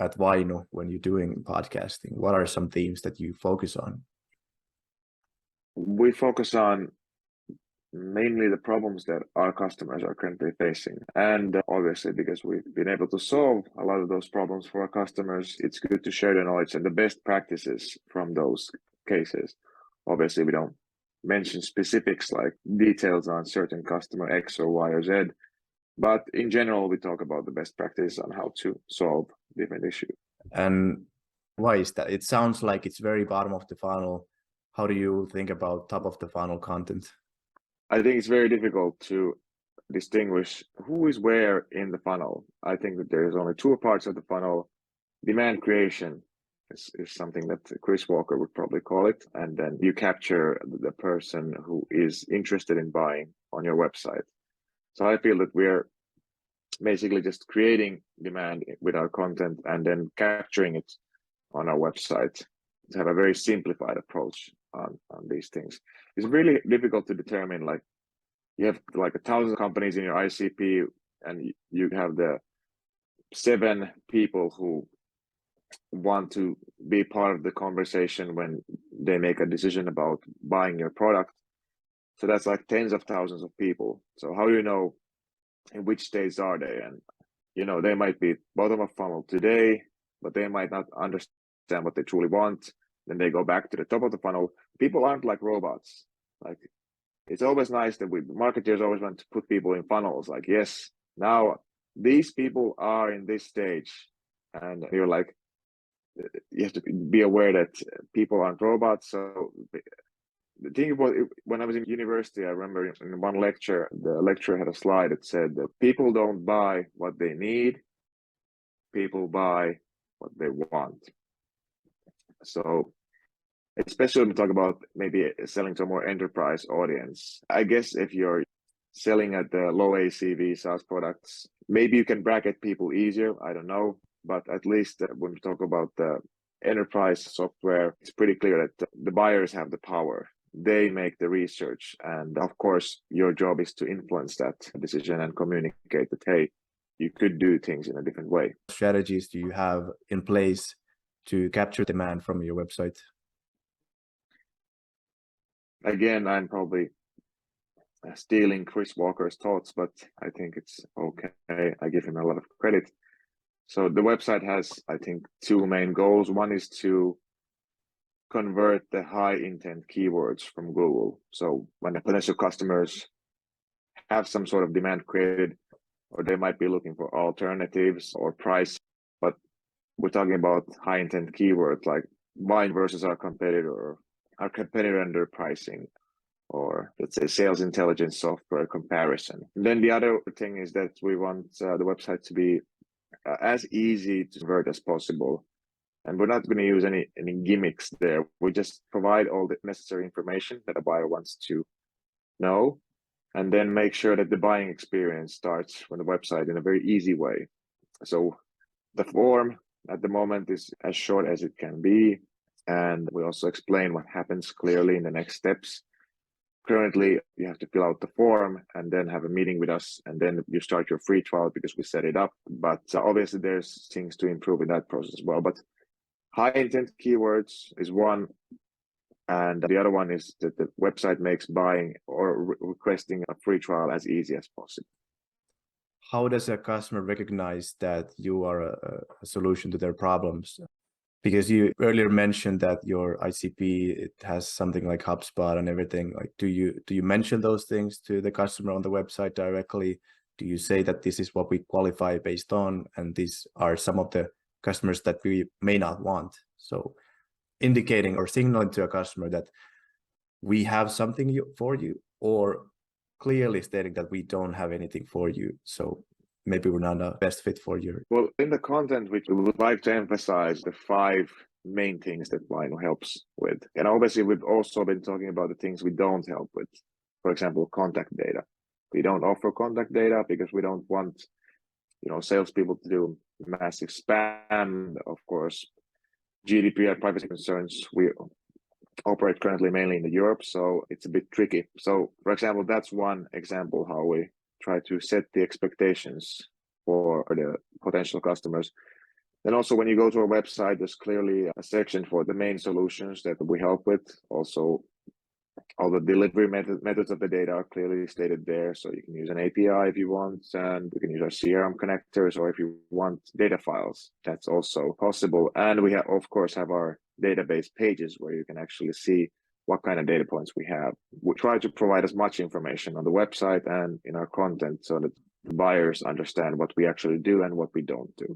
at Vainu when you're doing podcasting? What are some themes that you focus on? We focus on mainly the problems that our customers are currently facing. And obviously, because we've been able to solve a lot of those problems for our customers, it's good to share the knowledge and the best practices from those cases. Obviously, we don't mention specifics like details on certain customer X or Y or Z, but in general, we talk about the best practice on how to solve different issues. And why is that? It sounds like it's very bottom of the funnel. How do you think about top of the funnel content? I think it's very difficult to distinguish who is where in the funnel. I think that there's only two parts of the funnel. Demand creation is something that Chris Walker would probably call it. And then you capture the person who is interested in buying on your website. So I feel that we're basically just creating demand with our content and then capturing it on our website to have a very simplified approach on these things. It's really difficult to determine, like, you have like 1,000 companies in your ICP and you have the 7 people who want to be part of the conversation when they make a decision about buying your product. So that's like tens of thousands of people. So how do you know in which stage are they? And they might be bottom of funnel today, but they might not understand what they truly want. Then they go back to the top of the funnel. People aren't like robots. Like, it's always nice that marketers always want to put people in funnels. Like, yes, now these people are in this stage, and you're like, you have to be aware that people aren't robots. So the thing about it, when I was in university, I remember in one lecture, the lecturer had a slide that said that people don't buy what they need, people buy what they want. So especially when we talk about maybe selling to a more enterprise audience, I guess if you're selling at the low ACV SaaS products, maybe you can bracket people easier. I don't know. But at least when we talk about the enterprise software, it's pretty clear that the buyers have the power. They make the research. And of course, your job is to influence that decision and communicate that, hey, you could do things in a different way. Strategies do you have in place to capture demand from your website? Again, I'm probably stealing Chris Walker's thoughts, but I think it's okay. I give him a lot of credit. So the website has, I think, 2 main goals. One is to convert the high intent keywords from Google. So when the potential customers have some sort of demand created, or they might be looking for alternatives or price, but we're talking about high intent keywords like buying versus our competitor under pricing, or let's say sales intelligence software comparison. And then the other thing is that we want the website to be as easy to convert as possible. And we're not going to use any gimmicks there. We just provide all the necessary information that a buyer wants to know, and then make sure that the buying experience starts from the website in a very easy way. So the form at the moment is as short as it can be. And we also explain what happens clearly in the next steps. Currently, you have to fill out the form and then have a meeting with us, and then you start your free trial because we set it up. But obviously, there's things to improve in that process as well. But high intent keywords is one, and the other one is that the website makes buying or requesting a free trial as easy as possible. How does a customer recognize that you are a solution to their problems? Because you earlier mentioned that your ICP, it has something like HubSpot and everything. Like, do you mention those things to the customer on the website directly? Do you say that this is what we qualify based on, and these are some of the customers that we may not want? So indicating or signaling to a customer that we have something for you, or clearly stating that we don't have anything for you. So maybe we're not the best fit for you. Well, in the content, we would like to emphasize the 5 main things that Vainu helps with. And obviously, we've also been talking about the things we don't help with. For example, contact data. We don't offer contact data because we don't want, salespeople to do massive spam. Of course, GDPR privacy concerns, we operate currently mainly in Europe, so it's a bit tricky. So, for example, that's one example how we try to set the expectations for the potential customers. Then also when you go to our website, there's clearly a section for the main solutions that we help with. Also, all the delivery methods of the data are clearly stated there. So you can use an API if you want, and you can use our CRM connectors, or if you want data files, that's also possible. And we have, of course, have our database pages where you can actually see what kind of data points we have. We try to provide as much information on the website and in our content so that buyers understand what we actually do and what we don't do.